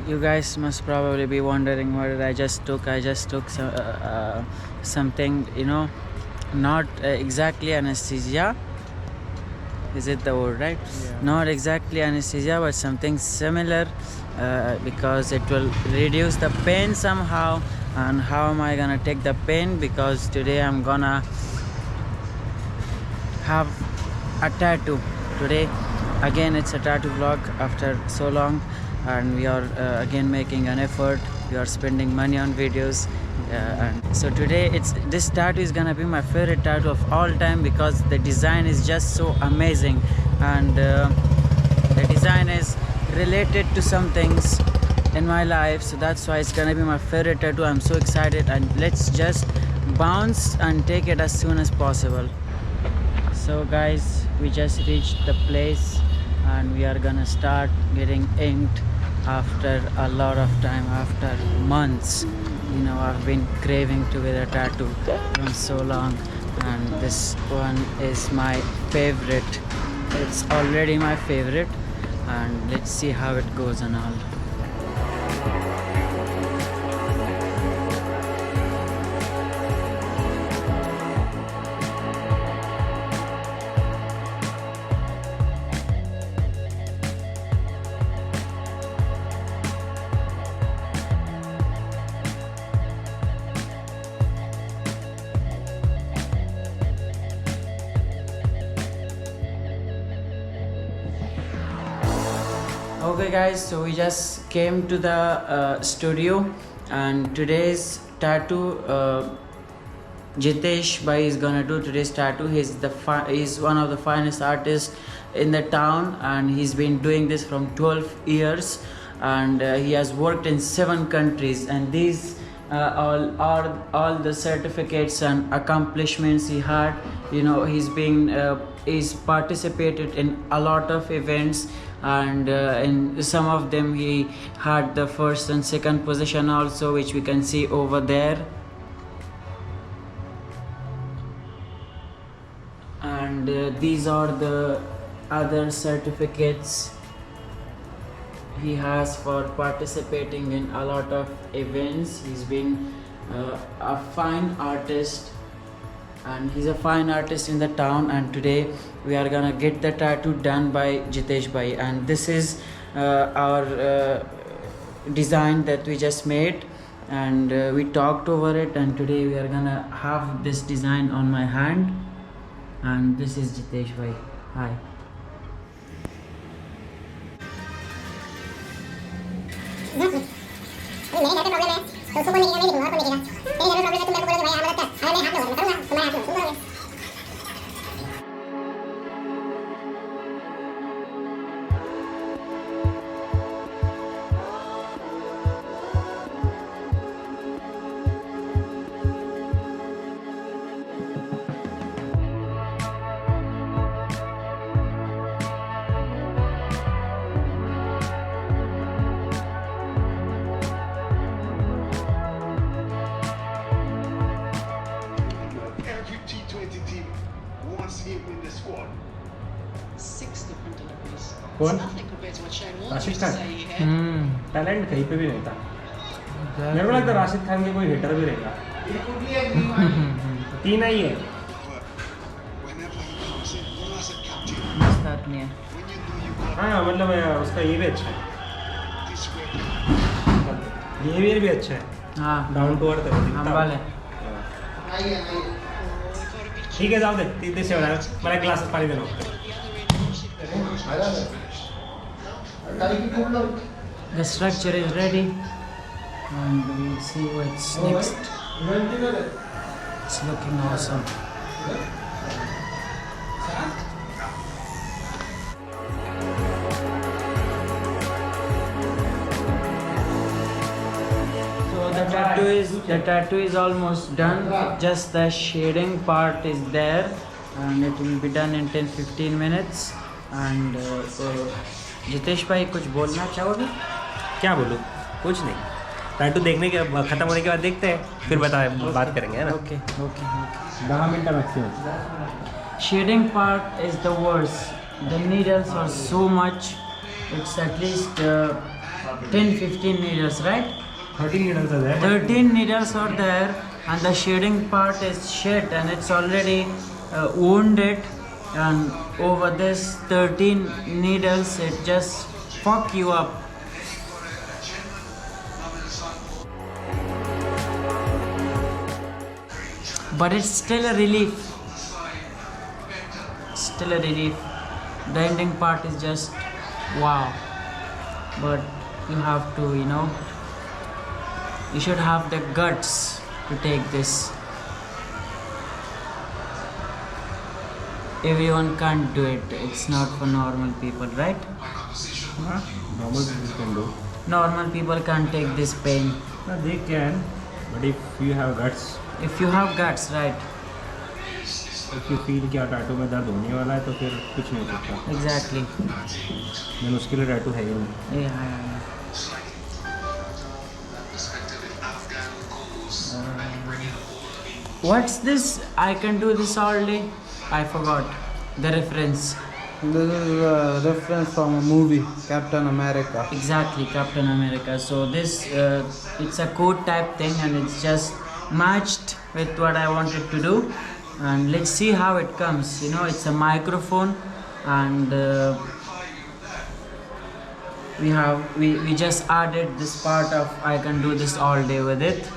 You guys must probably be wondering what I just took. I just took something, not exactly anesthesia. Is it the word, right? Yeah. Not exactly anesthesia, but something similar, because it will reduce the pain somehow. And how am I gonna take the pain? Because today I'm gonna have a tattoo. Today, again, it's a tattoo vlog after so long, and we are again making an effort. We are spending money on videos. And so today this tattoo is gonna be my favorite tattoo of all time because the design is just so amazing, and the design is related to some things in my life, so that's why it's gonna be my favorite tattoo. I'm so excited, and let's just bounce and take it as soon as possible. So guys, we just reached the place and we are gonna start getting inked after a lot of time, after months. I've been craving to get a tattoo for so long, and this one is my favorite. It's already my favorite, and let's see how it goes and all. Okay guys, so we just came to the studio, and today's tattoo, Jitesh Bhai is gonna do today's tattoo. He's one of the finest artists in the town, and he's been doing this from 12 years, and he has worked in 7 countries, and these all are all the certificates and accomplishments he had. He's participated in a lot of events, and in some of them he had the first and second position also, which we can see over there. And these are the other certificates he has for participating in a lot of events. He's been a fine artist, and he's a fine artist in the town, and today we are gonna get the tattoo done by Jitesh Bhai, and this is our design that we just made, and we talked over it, and today we are gonna have this design on my hand, and this is Jitesh Bhai. Hi. मेरे घर पे problem है तो उसको कोई नहीं लिखूंगा और कोई नहीं लिखेगा मेरे घर में प्रॉब्लम है तुम मेरे को बोलोगे भाई हमारा अगर मैं हाथ लगाऊंगा करूंगा तुम्हारे हाथ में तुम Every T20 team wants him in the squad. 6 different deliveries. कौन? It's nothing compared to what Shane Warne Rashid used to Khan? say he had. Talent कहीं पे भी नहीं था। मेरे को लगता है राशिद खान के कोई हेटर भी रहेगा। तीन ही है। But whenever he comes in, as a captain, मस्त आदमी है. when you know you got हाँ मतलब उसका ये भी अच्छा है, this way, बिहेवियर भी अच्छा है, हाँ, डाउन टू अर्थ है, हम्बल है. ठीक है, जाओ दे, तीन से बना मेरा ग्लास में पानी देना। The structure is ready, and we'll see what's next. It's looking awesome. So the tattoo is almost done. Just the shading part is there, and it will be done in 10-15 minutes. And so Jitesh भाई कुछ बोलना चाहोगे? क्या बोलूँ, कुछ नहीं, tattoo देखने के खत्म होने के बाद देखते हैं, फिर बात करेंगे, है ना? Okay. 10 minute maximum. Shading part is the worst. The needles are so much. It's at least 10-15 needles, right? 13 needles are there. 13 needles are there, and the shading part is shit, and it's already wounded. And over this 13 needles, it just fuck you up. But it's still a relief. Still a relief. The ending part is just wow. But you have to, you should have the guts to take this. Everyone can't do it. It's not for normal people, right? Normal people can do. Normal people can't take this pain. No, they can, but if you have guts, If you have guts, right? if you feel कि tattoo में दर्द होने वाला है तो फिर कुछ नहीं हो सकता. Exactly. लेकिन उसके लिए टैटू है ही नहीं. Yeah. What's this? I can do this all day. I forgot the reference. This is a reference from a movie, Captain America. Exactly, Captain America. So this, it's a code type thing, and it's just matched with what I wanted to do. And let's see how it comes. It's a microphone, and we just added this part of I can do this all day with it,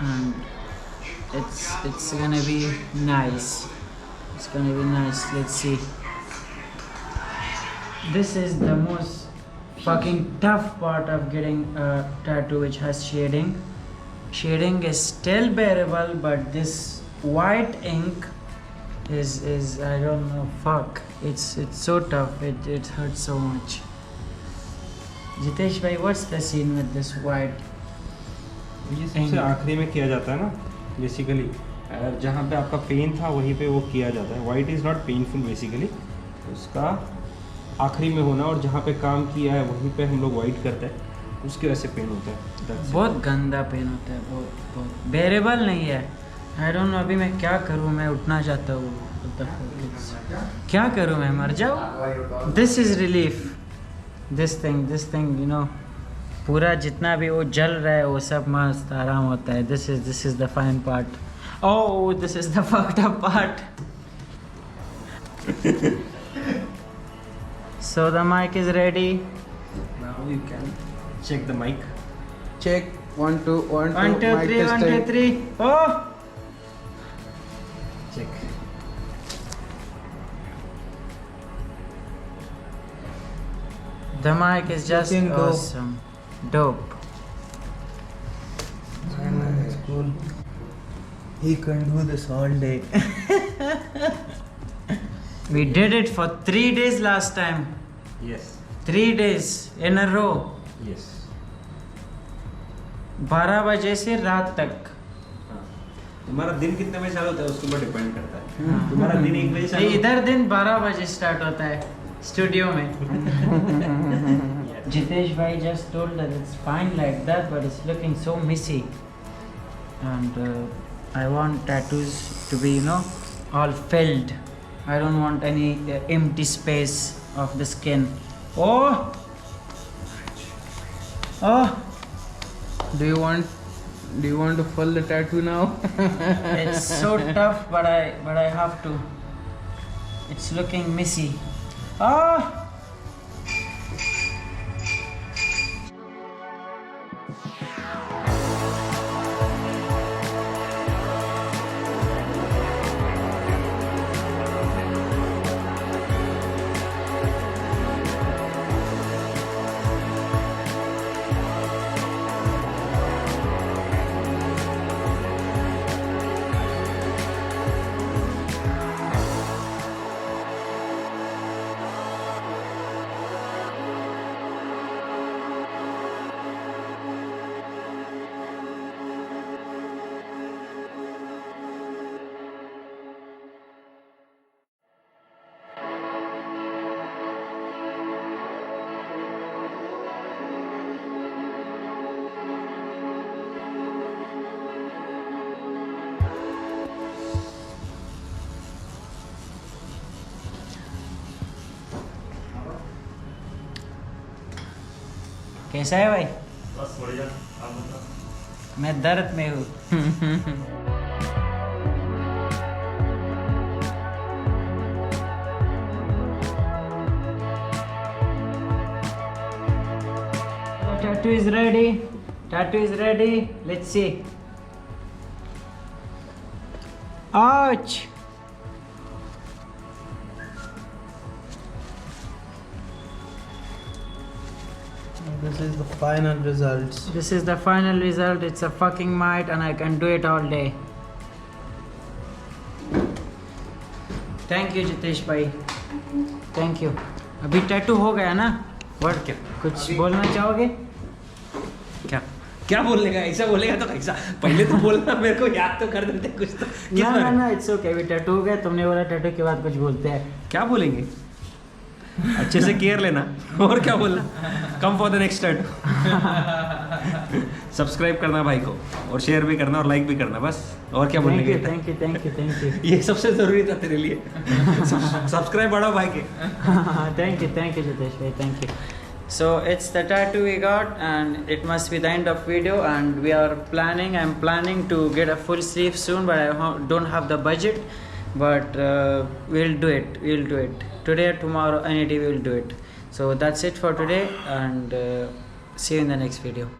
and it's gonna be nice. It's gonna be nice. Let's see. This is the most fucking tough part of getting a tattoo which has shading. Shading is still bearable, but this white ink is I don't know, fuck. It's so tough. It hurts so much. Jitesh bhai, what's the scene with this white? ये सबसे आखिरी में किया जाता है ना basically. जहाँ पे आपका पेन था वहीं पे वो किया जाता है. White is not painful basically. उसका आखिरी में होना, और जहाँ पे काम किया है वहीं पे हम लोग वाइट करते हैं, उसके वजह से पेन होता है. That's it. बहुत गंदा पेन होता है. बहुत बेरेबल नहीं है. आई डोंट नो अभी मैं क्या करूँ. मैं उठना चाहता हूँ. क्या करूँ, मैं मर जाऊँ. This is relief. This thing पूरा जितना भी वो जल रहा है वो सब मस्त आराम होता है. This is the fine part. Oh, this is the fucked up part. So the mic is ready. Now you can check the mic. Check 1 2 1 2. 1 2 mic 3 1 2 testing. 3. Oh, Check. the mic is just Looking dope. awesome. Dope. It's cool. He can do this all day. We did it for 3 days last time. Yes. 3 days in a row. Yes. 12 बजे से रात तक. तुम्हारा दिन कितने बजे चालू होता है उसके ऊपर डिपेंड करता है. तुम्हारा दिन 1 बजे चालू इधर दिन 12 बजे स्टार्ट होता है स्टूडियो में. Jitesh bhai just told that it's fine like that, but it's looking so messy. And I want tattoos to be, all filled. I don't want any empty space of the skin. Oh! Do you want to fill the tattoo now? It's so tough, but I have to. It's looking messy. Oh! कैसा है भाई? बस बढ़िया, आप बताओ। मैं दर्द में हूँ। Tattoo is ready. Tattoo is ready. Let's see. Ouch! This is the final results. This is the final result. It's a fucking mite and I can do it all day. Thank you Jitesh भाई. Thank you. अभी tattoo हो गया ना? Word क्या? कुछ बोलना चाहोगे? क्या क्या बोलने का? ऐसा बोलेगा तो कैसा? पहले तो बोलना, मेरे को याद तो कर देते कुछ तो। ना इट्स ओके. अभी टैटू हो गया. तुमने बोला टैटू के बाद कुछ बोलते हैं. क्या बोलेंगे? अच्छे से केयर लेना और क्या बोलना? Come for the next tattoo. Subscribe करना भाई को और शेयर भी करना और लाइक भी करना, बस। और क्या बोलने के? Thank you. ये सबसे जरूरी था तेरे लिए। सब्सक्राइब बढ़ाओ भाई के। Thank you Jitesh bhai, thank you. So it's the tattoo we got and it must be the end of video and I'm planning to get a full sleeve soon, but I don't have the budget, but we'll do it today or tomorrow, any day we'll do it. So that's it for today and see you in the next video.